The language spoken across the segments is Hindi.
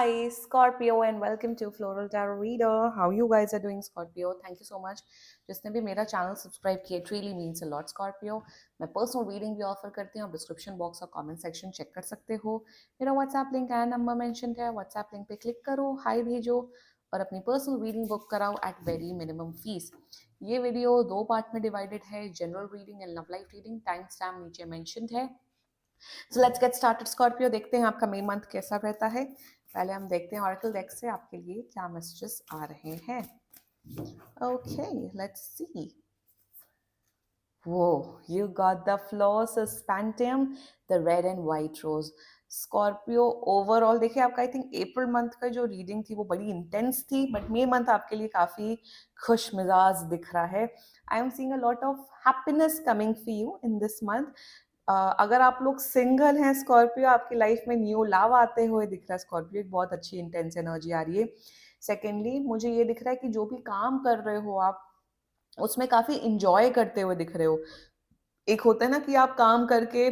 Hi, Scorpio, and welcome to Floral Tarot Reader. How you guys are doing, Scorpio? Thank you so much. जिसने भी मेरा चैनल सब्सक्राइब किया, it really means a lot, Scorpio. मैं पर्सनल रीडिंग भी ऑफर करती हूँ, आप डिस्क्रिप्शन बॉक्स और कमेंट सेक्शन चेक कर सकते हो. मेरा WhatsApp link and number mention है, व्हाट्सएप लिंक पे क्लिक करो, हाई भेजो और अपनी पर्सनल रीडिंग बुक कराओ एट वेरी मिनिमम फीस. ये वीडियो दो पार्ट में डिवाइडेड है, general reading and love life reading. Time stamp नीचे मेंशन्ड है. So let's get started, Scorpio. देखते हैं आपका मई मंथ कैसा रहता है. पहले हम देखते हैं ऑरेकल डेक से आपके लिए क्या मैसेजेस आ रहे हैं. Okay, let's see. Whoa, you got the flawless Phantom, the red and white rose. Scorpio overall देखिए, आपका आई थिंक अप्रैल मंथ का जो रीडिंग थी वो बड़ी इंटेंस थी, बट मई मंथ आपके लिए काफी खुश मिजाज दिख रहा है. आई am seeing a lot of happiness coming for you in this month. अगर आप लोग सिंगल हैं स्कॉर्पियो, आपकी लाइफ में न्यू लव आते हुए दिख रहा है स्कॉर्पियो. एक बहुत अच्छी इंटेंस एनर्जी आ रही है. सेकेंडली मुझे ये दिख रहा है कि जो भी काम कर रहे हो आप उसमें काफी इंजॉय करते हुए दिख रहे हो. एक होता है ना कि आप काम करके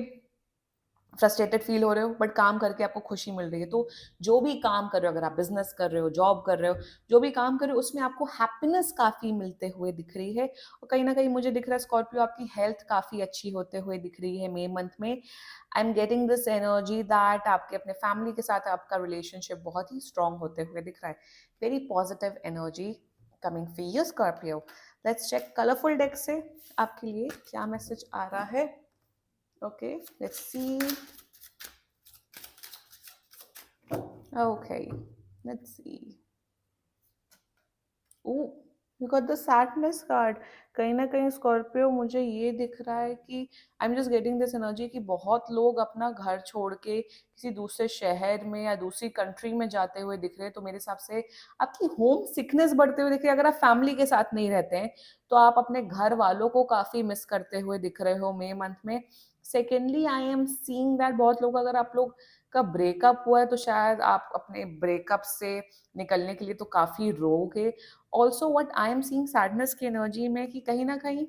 फ्रस्ट्रेटेड फील हो रहे हो, बट काम करके आपको खुशी मिल रही है. तो जो भी काम कर रहे हो, अगर आप बिजनेस कर रहे हो, जॉब कर रहे हो, जो भी काम कर रहे हो उसमें आपको हैप्पीनेस काफी मिलते हुए दिख रही है. और कहीं ना कहीं मुझे दिख रहा है स्कॉर्पियो, आपकी हेल्थ काफी अच्छी होते हुए दिख रही है मई मंथ में. I am getting this energy that आपके अपने फैमिली के साथ आपका रिलेशनशिप बहुत ही स्ट्रांग होते हुए दिख रहा है. Very positive energy coming for you Scorpio. Let's check colourful deck से आपके लिए क्या मैसेज आ रहा है. Okay, let's see. Okay, let's see. Ooh, you got the sadness card. कहीं ना कहीं स्कॉर्पियो मुझे ये दिख रहा है कि I am just getting this energy कि बहुत लोग अपना घर छोड़ के किसी दूसरे शहर में या दूसरी कंट्री में जाते हुए दिख रहे हैं. तो मेरे हिसाब से आपकी होम सिकनेस बढ़ते हुए दिख रही है. अगर आप फैमिली के साथ नहीं रहते हैं तो आप अपने घर वालों को काफी मिस करते हुए दिख रहे हो मई मंथ में. Secondly I am seeing that बहुत लोग, अगर आप लोग का ब्रेकअप हुआ है तो शायद आप अपने ब्रेकअप से निकलने के लिए तो काफी रोगे. Also what I am seeing sadness की एनर्जी में कि कहीं ना कहीं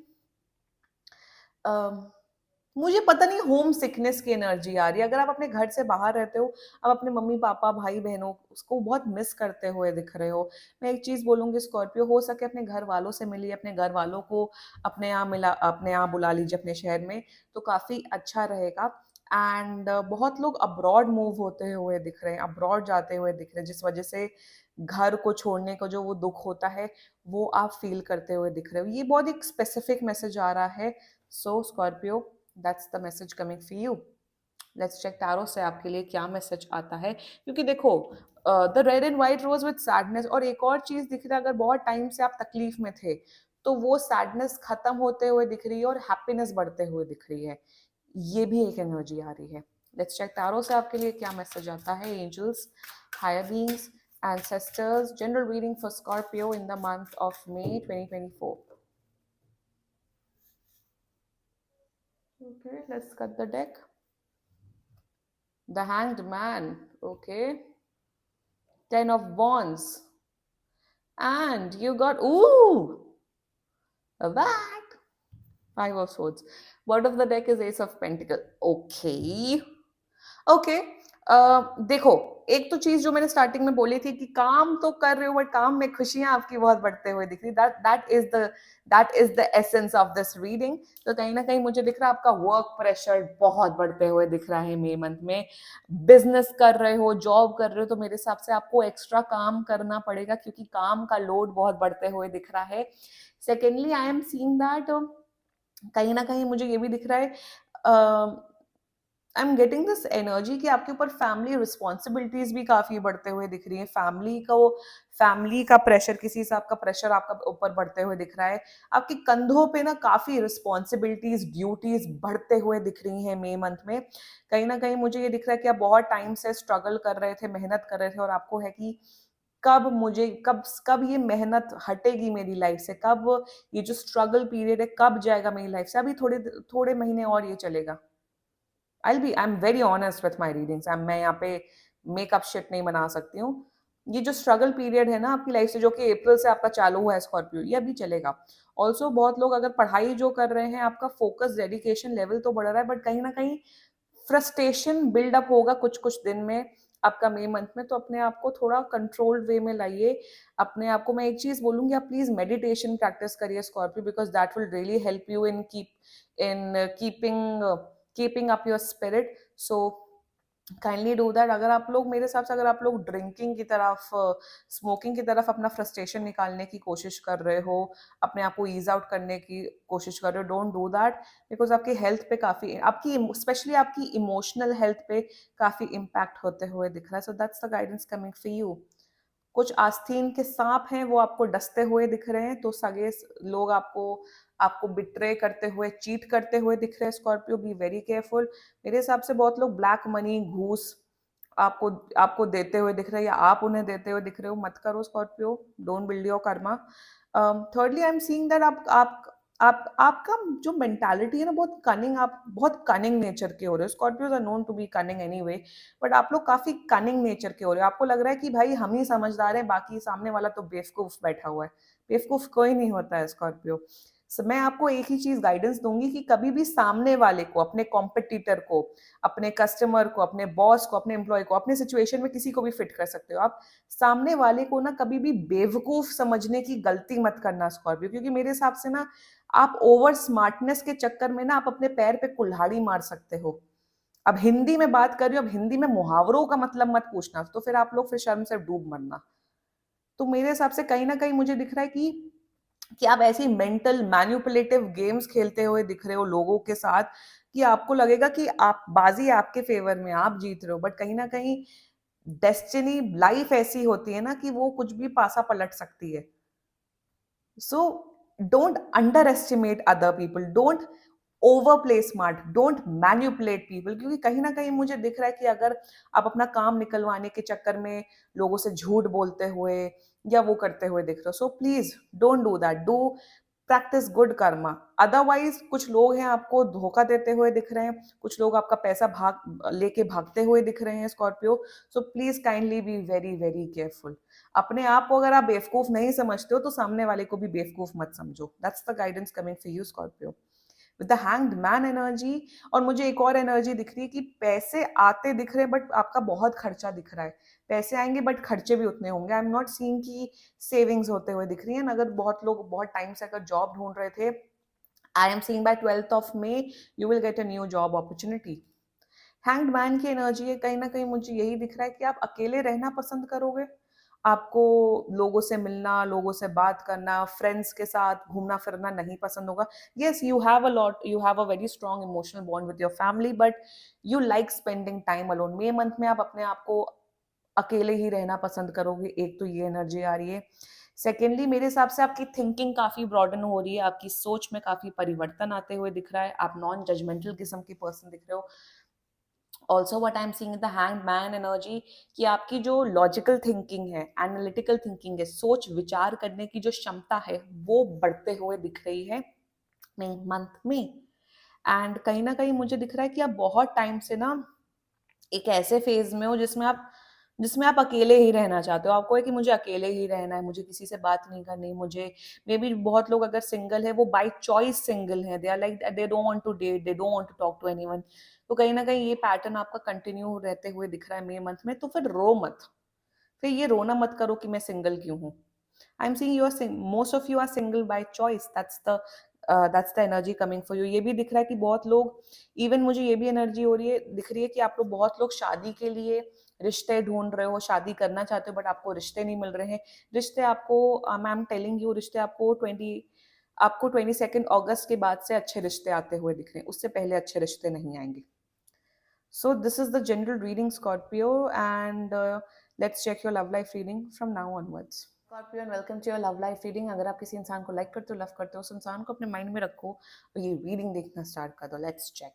मुझे पता नहीं होम सिकनेस की एनर्जी आ रही है. अगर आप अपने घर से बाहर रहते हो, आप अपने मम्मी पापा भाई बहनों उसको बहुत मिस करते हुए दिख रहे हो. मैं एक चीज बोलूंगी स्कॉर्पियो, हो सके अपने घर वालों से मिलिए, अपने घर वालों को अपने यहाँ मिला, अपने यहाँ बुला लीजिए अपने शहर में, तो काफी अच्छा रहेगा. एंड बहुत लोग अब्रॉड मूव होते हुए दिख रहे हैं, अब्रॉड जाते हुए दिख रहे हैं, जिस वजह से घर को छोड़ने का जो वो दुख होता है वो आप फील करते हुए दिख रहे हो. ये बहुत एक स्पेसिफिक मैसेज आ रहा है. So Scorpio, that's the message coming for you. Let's check tarot से आपके लिए क्या मैसेज आता है. क्योंकि देखो, the red and white rose with sadness, और एक और चीज दिख रहा है, अगर बहुत टाइम से आप तकलीफ में थे तो वो सैडनेस खत्म होते हुए दिख रही है और हैप्पीनेस बढ़ते हुए दिख रही है. ये भी एक एनर्जी आ रही है. लेट्स चेक टैरो से आपके लिए क्या मैसेज आता है. Angels, higher beings, ancestors, general reading for Scorpio in the month of May 2024. Okay, let's cut the deck. The Hanged Man. Okay. Ten of Wands. And you got, ooh, a bat. Five of Swords. Word of the deck is Ace of Pentacle. Okay. Okay. देखो, एक तो चीज जो मैंने स्टार्टिंग में बोली थी कि काम तो कर रहे हो बट काम में खुशियां आपकी बहुत बढ़ते हुए दिख रही. That is the essence of this reading. तो कहीं ना कहीं मुझे दिख रहा है आपका वर्क प्रेशर बहुत बढ़ते हुए दिख रहा है मई मंथ में. बिजनेस कर रहे हो, जॉब कर रहे हो, तो मेरे हिसाब से आपको एक्स्ट्रा काम करना पड़ेगा क्योंकि काम का लोड बहुत बढ़ते हुए दिख रहा है. Secondly I am seeing that कहीं ना कहीं मुझे ये भी दिख रहा है, I am getting this energy कि आपके ऊपर फैमिली रिस्पॉन्सिबिलिटीज भी काफी बढ़ते हुए दिख रही है. फैमिली का प्रेशर, किसी हिसाब का प्रेशर आपका ऊपर बढ़ते हुए दिख रहा है. आपके कंधों पे ना काफी रिस्पॉन्सिबिलिटीज, ड्यूटीज बढ़ते हुए दिख रही हैं मई मंथ में. कहीं ना कहीं मुझे ये दिख रहा है कि आप बहुत टाइम से स्ट्रगल कर रहे थे, मेहनत कर रहे थे, और आपको है कि कब ये मेहनत हटेगी मेरी लाइफ से, कब ये जो स्ट्रगल पीरियड है कब जाएगा मेरी लाइफ से. अभी थोड़े थोड़े महीने और ये चलेगा. I'm very honest with my readings. मैं यहाँ पे मेकअप शिट नहीं बना सकती हूँ. ये जो स्ट्रगल पीरियड है ना आपकी लाइफ से, जो कि अप्रैल से आपका चालू हुआ है स्कॉर्पियो, ये अभी चलेगा. ऑल्सो बहुत लोग अगर पढ़ाई जो कर रहे हैं, आपका फोकस, डेडिकेशन लेवल तो बढ़ रहा है, बट कहीं ना कहीं फ्रस्ट्रेशन बिल्डअप होगा कुछ कुछ दिन में. आपका मई मंथ में, तो अपने आप को थोड़ा कंट्रोल्ड वे में लाइए। अपने आप को मैं एक चीज बोलूंगी, आप प्लीज मेडिटेशन प्रैक्टिस करिए Scorpio, because that will really help you in keeping up your spirit. So kindly do that. अगर आप लोग, मेरे हिसाब से अगर आप लोग ड्रिंकिंग की तरफ, स्मोकिंग की तरफ अपना फ्रस्ट्रेशन निकालने की कोशिश कर रहे हो, अपने आप को ईज आउट करने की कोशिश कर रहे हो, डोंट डू दैट, बिकॉज आपकी हेल्थ पे काफी, आपकी स्पेशली आपकी इमोशनल हेल्थ पे काफी इम्पैक्ट होते हुए दिख रहा है। So that's the guidance coming for you. कुछ आस्तीन के सांप हैं, वो आपको डसते हुए दिख रहे हैं, तो सगे लोग आपको आपको बिट्रे करते हुए, चीट करते हुए दिख रहे हैं स्कॉर्पियो, बी वेरी केयरफुल। मेरे हिसाब से बहुत लोग ब्लैक मनी, घूस आपको आपको देते हुए दिख रहे हैं, या आप उन्हें देते हुए दिख रहे हो, मत करो Scorpio, don't build your Karma. Thirdly I am seeing that आप आपका जो मेंटालिटी है ना, बहुत कनिंग, आप बहुत कनिंग नेचर के हो रहे हो। Scorpios are known to be cunning anyway, but आप लोग काफी कनिंग नेचर के हो रहे हो। आपको लग रहा है कि भाई हम ही समझदार हैं, बाकी सामने वाला तो बेवकूफ बैठा हुआ है। बेवकूफ कोई नहीं होता है स्कॉर्पियो। मैं आपको एक ही चीज गाइडेंस दूंगी कि कभी भी सामने वाले को, अपने कॉम्पिटिटर को, अपने कस्टमर को, अपने बॉस को, अपने एम्प्लॉय को, अपने सिचुएशन में किसी को भी फिट कर सकते हो आप। सामने वाले को ना कभी भी बेवकूफ समझने की गलती मत करना स्कॉर्पियो, क्योंकि मेरे हिसाब से ना आप ओवर स्मार्टनेस के चक्कर में ना आप अपने पैर पे कुल्हाड़ी मार सकते हो। अब हिंदी में बात कर रही हूँ, अब हिंदी में मुहावरों का मतलब मत पूछना, तो फिर आप लोग फिर शर्म से डूब मरना। तो मेरे हिसाब से कहीं ना कहीं मुझे दिख रहा है कि आप ऐसी मेंटल मैन्युपुलेटिव गेम्स खेलते हुए दिख रहे हो लोगों के साथ, कि आपको लगेगा कि आप बाजी आपके फेवर में, आप जीत रहे हो, बट कहीं ना कहीं डेस्टिनी, लाइफ ऐसी होती है ना कि वो कुछ भी पासा पलट सकती है। So don't under estimate other people, don't over play smart, don't manipulate people, क्योंकि कहीं ना कहीं मुझे दिख रहा है कि अगर आप अपना काम निकलवाने के चक्कर में लोगों से झूठ बोलते हुए या वो करते हुए दिख रहे हो, so please don't do that, do practice good Karma. Otherwise कुछ लोग हैं आपको धोखा देते हुए दिख रहे हैं, कुछ लोग आपका पैसा लेके भागते हुए दिख रहे हैं Scorpio. So please kindly be very very careful. अपने आप को अगर आप बेवकूफ नहीं समझते हो, तो सामने वाले को भी बेवकूफ मत समझो। That's the guidance coming for you Scorpio with the hanged man energy. और मुझे एक और एनर्जी दिख रही है कि पैसे आते दिख रहे हैं, बट आपका बहुत खर्चा दिख रहा है। पैसे आएंगे बट खर्चे भी उतने होंगे। आई एम नॉट सीइंग कि सेविंग्स होते हुए दिख रही है। अगर बहुत लोग बहुत टाइम से अगर जॉब ढूंढ रहे थे, I am seeing by 12th of May you will get a new job opportunity. Hanged man की एनर्जी है, कहीं ना कहीं मुझे यही दिख रहा है कि आप अकेले रहना पसंद करोगे। आपको लोगों से मिलना, लोगों से बात करना, फ्रेंड्स के साथ घूमना फिरना नहीं पसंद होगा। Yes, you have a very strong emotional bond with your family, but you like spending time alone. May month में आप अपने आप को अकेले ही रहना पसंद करोगे, एक तो ये एनर्जी आ रही है। सेकेंडली मेरे हिसाब से आपकी थिंकिंग काफी ब्रॉडन हो रही है, आपकी सोच में काफी परिवर्तन आते हुए दिख रहा है, आप नॉन जजमेंटल किस्म की पर्सन दिख रहे हो। Also what I am seeing the hand man energy, कि आपकी जो लॉजिकल थिंकिंग है, एनालिटिकल थिंकिंग है, सोच विचार करने की जो क्षमता है, वो बढ़ते हुए दिख रही है मई मंथ में। एंड कहीं ना कहीं मुझे दिख रहा है कि आप बहुत टाइम से ना एक ऐसे फेज में हो जिसमें आप अकेले ही रहना चाहते हो। आपको है कि मुझे अकेले ही रहना है, मुझे किसी से बात नहीं करनी, मुझे, मे बी बहुत लोग अगर सिंगल है, वो बाय चॉइस सिंगल है, they are like they don't want to date, they don't want to talk to anyone. तो कहीं ना कहीं ये पैटर्न आपका कंटिन्यू रहते हुए दिख रहा है मई मंथ में। तो फिर रो मत, फिर ये रोना मत करो कि मैं सिंगल क्यों हूँ। I am seeing you are most of you are single by choice, that's the energy coming for you. ये भी दिख रहा है कि बहुत लोग, इवन मुझे ये भी एनर्जी हो रही है, दिख रही है कि आप लोग, बहुत लोग शादी के लिए रिश्ते ढूंढ रहे हो, शादी करना चाहते हो, बट आपको रिश्ते नहीं मिल रहे हैं। रिश्ते आपको, आई एम टेलिंग यू, रिश्ते आपको 22 अगस्त के बाद से अच्छे रिश्ते आते हुए दिख रहे हैं, उससे पहले अच्छे रिश्ते नहीं आएंगे। So this is the general reading, Scorpio, and let's check your love life reading from now onwards. Scorpio, and welcome to your love life reading. अगर आप किसी इंसान को लाइक करते हो, लव करते हो, उस इंसान को अपने माइंड में रखो और ये रीडिंग देखना स्टार्ट कर दो। लेट्स चेक,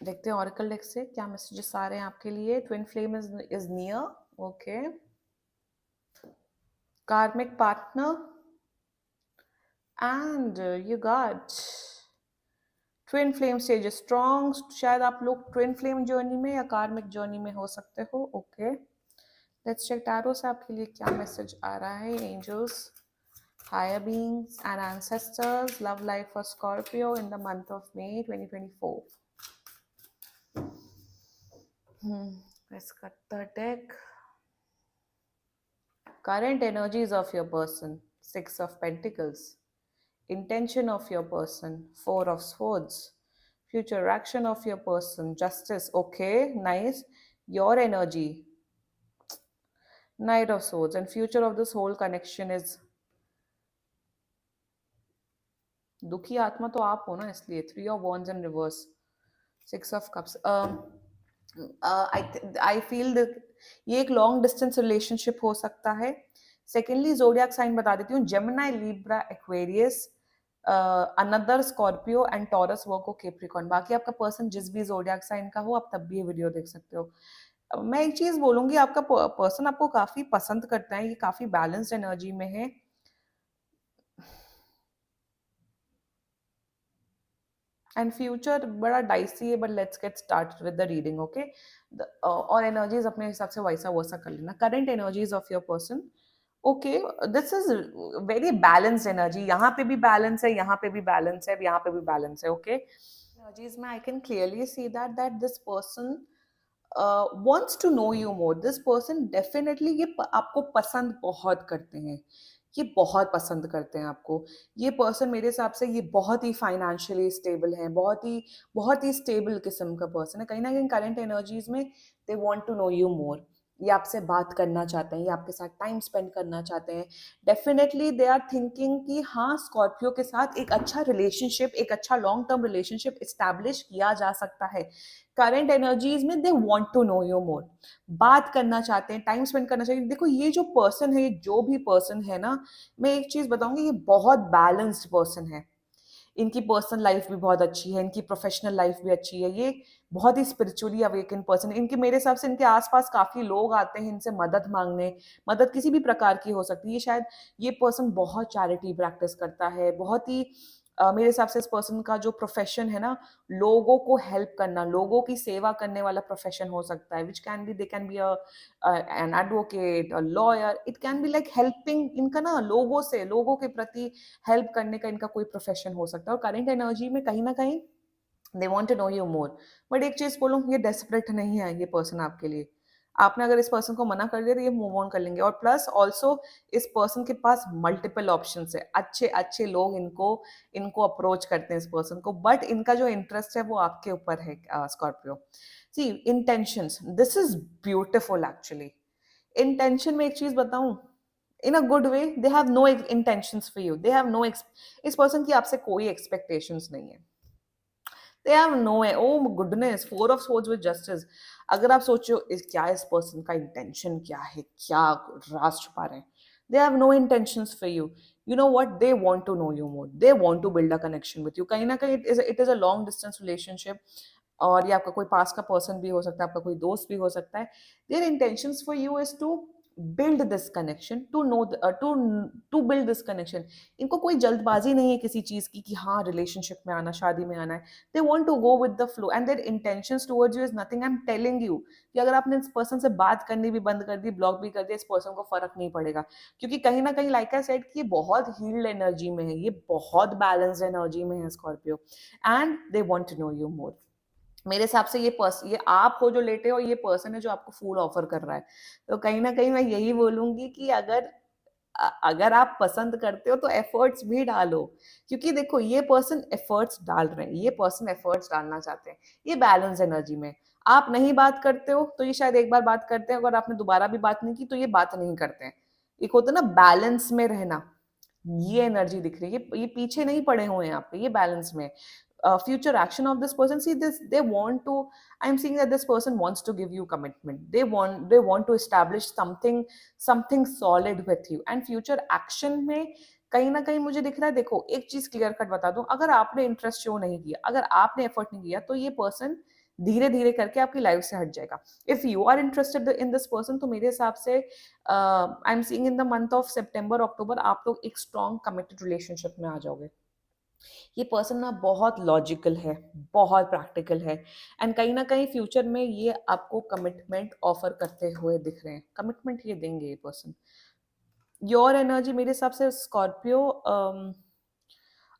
देखते हैं ऑरिकल डेक से क्या मैसेजेस आ रहे हैं आपके लिए। Twin flame is near, okay. Karmic partner, and you got twin flame stage strong. शायद आप लोग ट्विन फ्लेम जर्नी में या कार्मिक जर्नी में हो सकते हो, ओके। लेट्स चेक टैरो से आपके लिए क्या मैसेज आ रहा है। Angels, higher beings and ancestors, love life for Scorpio in the month of May 2024। Let's cut the deck. Current energies of your person, Six of Pentacles. Intention of your person, Four of Swords. Future action of your person, Justice. Okay, nice. Your energy, Knight of Swords. And future of this whole connection is दुखी आत्मा तो आप हो ना, इसलिए Three of Wands in reverse, Six of Cups. I feel ये एक लॉन्ग डिस्टेंस रिलेशनशिप हो सकता है. सेकेंडली जोडियाक साइन बता देती हूँ, Gemini, Libra, Aquarius, another Scorpio and taurus, Virgo, Capricorn. बाकी आपका पर्सन जिस भी जोडियाक साइन का हो, आप तब भी ये वीडियो देख सकते हो. मैं एक चीज बोलूंगी, आपका पर्सन आपको काफी पसंद करता है, ये काफी बैलेंस्ड एनर्जी में है. एंड फ्यूचर बड़ा डाइसी है, but let's get start with the reading. Okay, और एनर्जीज अपने हिसाब से वैसा वैसा कर लेना. Current energies of your person, okay, this is very balanced energy. यहाँ पे भी बैलेंस है, यहाँ पे भी बैलेंस है, यहाँ पे भी बैलेंस है. ओके, एनर्जीज में I can clearly see that this person wants to know you more. This person definitely ये आपको पसंद बहुत करते हैं, ये बहुत पसंद करते हैं आपको. ये पर्सन मेरे हिसाब से ये बहुत ही फाइनेंशियली स्टेबल है, बहुत ही स्टेबल किस्म का पर्सन है. कहीं ना कहीं करंट एनर्जीज में they want to know you more. ये आपसे बात करना चाहते हैं, ये आपके साथ टाइम स्पेंड करना चाहते हैं. डेफिनेटली दे आर थिंकिंग कि हाँ, स्कॉर्पियो के साथ एक अच्छा रिलेशनशिप, एक अच्छा लॉन्ग टर्म रिलेशनशिप इस्टेब्लिश किया जा सकता है. करंट एनर्जीज में they want to know you more, बात करना चाहते हैं, टाइम स्पेंड करना चाहिए. देखो, ये जो पर्सन है, जो भी पर्सन है ना, मैं एक चीज बताऊंगी, ये बहुत बैलेंस्ड पर्सन है. इनकी पर्सनल लाइफ भी बहुत अच्छी है, इनकी प्रोफेशनल लाइफ भी अच्छी है. ये बहुत ही स्पिरिचुअली अवेकन पर्सन है. इनके, मेरे हिसाब से इनके आसपास काफी लोग आते हैं इनसे मदद मांगने. मदद किसी भी प्रकार की हो सकती है. ये शायद ये पर्सन बहुत चैरिटी प्रैक्टिस करता है, बहुत ही मेरे हिसाब से इस पर्सन का जो प्रोफेशन है ना, लोगों को हेल्प करना, लोगों की सेवा करने वाला प्रोफेशन हो सकता है. Which can be, they can be an advocate, a lawyer, it can be like helping. इनका ना लोगों से, लोगों के प्रति हेल्प करने का इनका कोई प्रोफेशन हो सकता है. और करंट एनर्जी में कहीं ना कहीं they want to know you more. But एक चीज बोलूं, ये डेस्परेट नहीं है ये पर्सन आपके लिए. आपने अगर इस पर्सन को मना कर दिया तो ये मूव ऑन कर लेंगे. और प्लस ऑल्सो इस पर्सन के पास मल्टीपल ऑप्शंस है, अच्छे अच्छे लोग इनको इनको अप्रोच करते हैं इस पर्सन को. बट इनका जो इंटरेस्ट है वो आपके ऊपर है, Scorpio. See, intentions, this is beautiful actually. Intention में एक चीज बताऊं, in a good way, they have no intentions for you, they have no, इस पर्सन की आपसे कोई एक्सपेक्टेशंस नहीं है. They have no, oh goodness, four of swords with justice. अगर आप सोचो क्या इस पर्सन का इंटेंशन क्या है, क्या राज छुपा रहे हैं, they have no intentions for you. You know what, they want to know you more, they want to build a connection with you. कहीं ना कहीं it is a long distance relationship. और ये आपका कोई पास का पर्सन भी हो सकता है, आपका कोई दोस्त भी हो सकता है. Their intentions for you is to build this connection, to know to build this connection. इनको कोई जल्दबाजी नहीं है किसी चीज की कि हाँ रिलेशनशिप में आना, शादी में आना है. they want to go with the flow and their intentions towards you is nothing. I'm telling you कि अगर आपने इस पर्सन से बात करनी भी बंद कर दी, ब्लॉक भी कर दिया, इस पर्सन को फर्क नहीं पड़ेगा. क्योंकि कहीं ना कहीं लाइक आई सेड कि ये बहुत हील्ड एनर्जी में है, ये बहुत बैलेंस्ड एनर्जी में है Scorpio. And they want to know you more. मेरे हिसाब से ये आप हो जो लेटे हो, ये पर्सन है जो आपको फूल ऑफर कर रहा है. तो कहीं ना कहीं मैं यही बोलूंगी कि अगर आप पसंद करते हो तो एफर्ट्स भी डालो. क्योंकि देखो, ये पर्सन एफर्ट्स डाल रहे हैं, ये पर्सन एफर्ट्स डालना चाहते हैं. ये बैलेंस एनर्जी में. आप नहीं बात करते हो तो ये शायद एक बार बात करते हैं, अगर आपने दोबारा भी बात नहीं की तो ये बात नहीं करते हैं. एक होता है ना बैलेंस में रहना, ये एनर्जी दिख रही है. ये पीछे नहीं पड़े हुए हैं आप पे, ये बैलेंस में. Future action of this person, see this, they want to, I'm seeing that this person wants to give you commitment. They want to establish something solid with you. And future action में कहीं ना कहीं मुझे दिख रहा है, देखो एक चीज क्लियर कट बता दूं, अगर आपने इंटरेस्ट शो नहीं किया, अगर आपने एफर्ट नहीं किया, तो ये पर्सन धीरे धीरे करके आपकी लाइफ से हट जाएगा. If you are interested in this person, तो मेरे हिसाब से I am seeing in the month of September October आप लोग एक स्ट्रॉन्ग कमिटेड रिलेशनशिप में आ जाओगे. ये पर्सन ना बहुत लॉजिकल है, बहुत प्रैक्टिकल है. एंड कहीं ना कहीं फ्यूचर में ये आपको कमिटमेंट ऑफर करते हुए दिख रहे हैं. कमिटमेंट ये देंगे ये पर्सन. योर एनर्जी मेरे हिसाब से स्कॉर्पियो,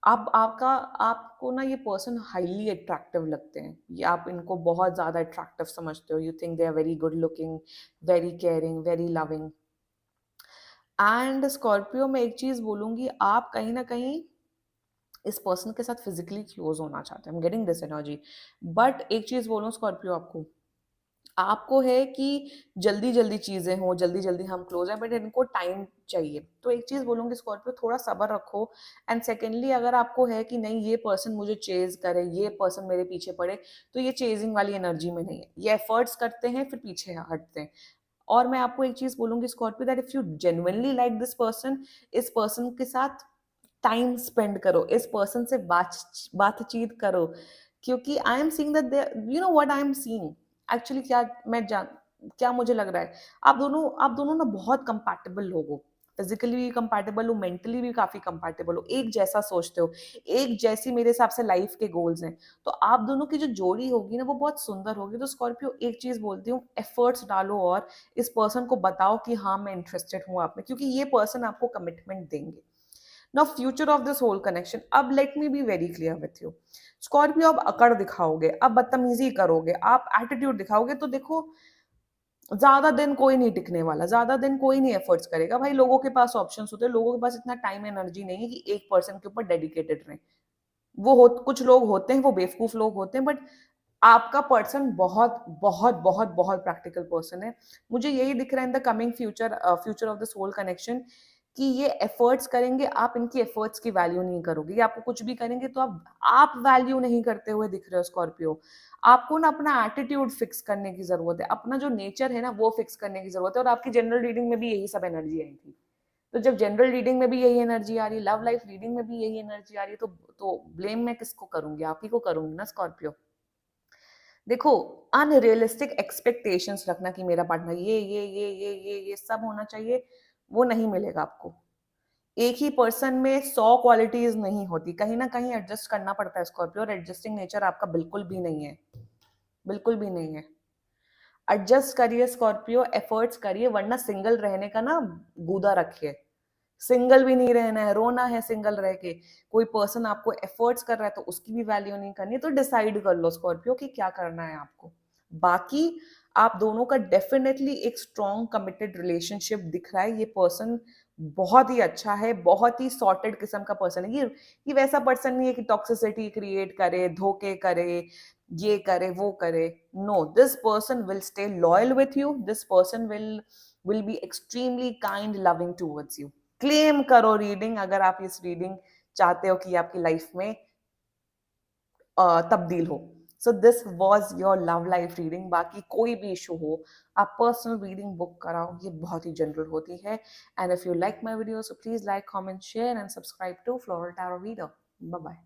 आप आपका आपको ना ये पर्सन हाईली अट्रैक्टिव लगते हैं, ये आप इनको बहुत ज्यादा अट्रैक्टिव समझते हो, you think they are very good looking, very caring, very loving. And Scorpio में एक चीज बोलूंगी, आप कहीं ना कहीं इस पर्सन के साथ फिजिकली क्लोज होना चाहते हैं, गेटिंग दिस एनर्जी। बट एक चीज बोलूं स्कॉर्पियो आपको, आपको है कि जल्दी जल्दी चीजें हो, जल्दी जल्दी हम क्लोज हैं, बट इनको टाइम चाहिए। तो एक चीज बोलूंगी स्कॉर्पियो, थोड़ा सब्र रखो। एंड सेकेंडली, अगर आपको है कि नहीं ये पर्सन मुझे चेज करे, ये पर्सन मेरे पीछे पड़े, तो ये चेजिंग वाली एनर्जी में नहीं है, ये एफर्ट्स करते हैं फिर पीछे हटते हैं। और मैं आपको एक चीज बोलूंगी Scorpio, that if you genuinely like this person, इस पर्सन के साथ टाइम स्पेंड करो, इस पर्सन से बातचीत करो। क्योंकि आई am seeing that they, you know what I am seeing actually, क्या मुझे लग रहा है, आप दोनों ना बहुत कंपैटिबल लोग हो, फिजिकली भी कंपैटिबल हो, मेंटली भी काफी कंपैटिबल हो, एक जैसा सोचते हो, एक जैसी मेरे हिसाब से लाइफ के गोल्स हैं। तो आप दोनों की जो जोड़ी होगी ना वो बहुत सुंदर होगी। तो स्कॉर्पियो एक चीज बोलती हूँ, एफर्ट्स डालो और इस पर्सन को बताओ कि हाँ मैं इंटरेस्टेड हूँ आप में, क्योंकि ये पर्सन आपको कमिटमेंट देंगे। Now future of this whole connection, अब let me be very clear with you Scorpio, अब अकड़ दिखाओगे, अब बदतमीजी करोगे, आप एटीट्यूड दिखाओगे, तो देखो ज्यादा दिन कोई नहीं टिकने वाला, ज्यादा दिन कोई नहीं एफर्ट्स करेगा भाई। लोगों के पास ऑप्शंस होते हैं, लोगों के पास इतना टाइम एनर्जी नहीं है कि एक पर्सन के ऊपर डेडिकेटेड रहे। कुछ लोग होते हैं, वो बेवकूफ लोग होते हैं, बट आपका पर्सन बहुत बहुत बहुत बहुत प्रैक्टिकल पर्सन है। मुझे यही दिख रहा है in the coming future, future of this whole connection, कि ये एफर्ट्स करेंगे, आप इनकी एफर्ट्स की वैल्यू नहीं करोगे, ये आपको कुछ भी करेंगे तो आप वैल्यू नहीं करते हुए दिख रहे हो स्कॉर्पियो। आपको ना अपना एटीट्यूड फिक्स करने की जरूरत है, अपना जो नेचर है ना वो फिक्स करने की जरूरत है। और आपकी जनरल रीडिंग में भी यही सब एनर्जी आई थी। तो जब जनरल रीडिंग में भी यही एनर्जी आ रही है, लव लाइफ रीडिंग में भी यही एनर्जी आ रही है, तो ब्लेम मैं किसको करूंगी, आप ही को करूंगी ना स्कॉर्पियो। देखो, अनरियलिस्टिक एक्सपेक्टेशंस रखना कि मेरा पार्टनर ये सब होना चाहिए, वो नहीं मिलेगा आपको। एक ही पर्सन में 100 क्वालिटीज नहीं होती, कहीं ना कहीं एडजस्ट करना पड़ता है स्कॉर्पियो, और एडजस्टिंग नेचर आपका बिल्कुल भी नहीं है, बिल्कुल भी नहीं है। एडजस्ट करिए स्कॉर्पियो, एफर्ट्स करिए, वरना सिंगल रहने का ना गूदा रखिए। सिंगल भी नहीं रहना है, रोना है सिंगल रह के। कोई पर्सन आपको एफर्ट्स कर रहा है तो उसकी भी वैल्यू नहीं करनी, तो डिसाइड कर लो स्कॉर्पियो कि क्या करना है आपको। बाकी आप दोनों का डेफिनेटली एक स्ट्रॉन्ग कमिटेड रिलेशनशिप दिख रहा है। ये पर्सन बहुत ही अच्छा है, बहुत ही सॉर्टेड किस्म का पर्सन है ये वैसा पर्सन नहीं है कि टॉक्सिसिटी क्रिएट करे, धोखे करे, ये करे वो करे। No, this person will stay loyal with you, this person will be extremely kind, loving towards you. Claim करो रीडिंग, अगर आप इस रीडिंग चाहते हो कि आपकी लाइफ में तब्दील हो। So this was your love life reading. बाकी कोई भी इशू हो, आप पर्सनल रीडिंग बुक कराओ, ये बहुत ही जनरल होती है। And if you like my video, so please like, comment, share and subscribe to Floral Tarot Reader. Bye bye.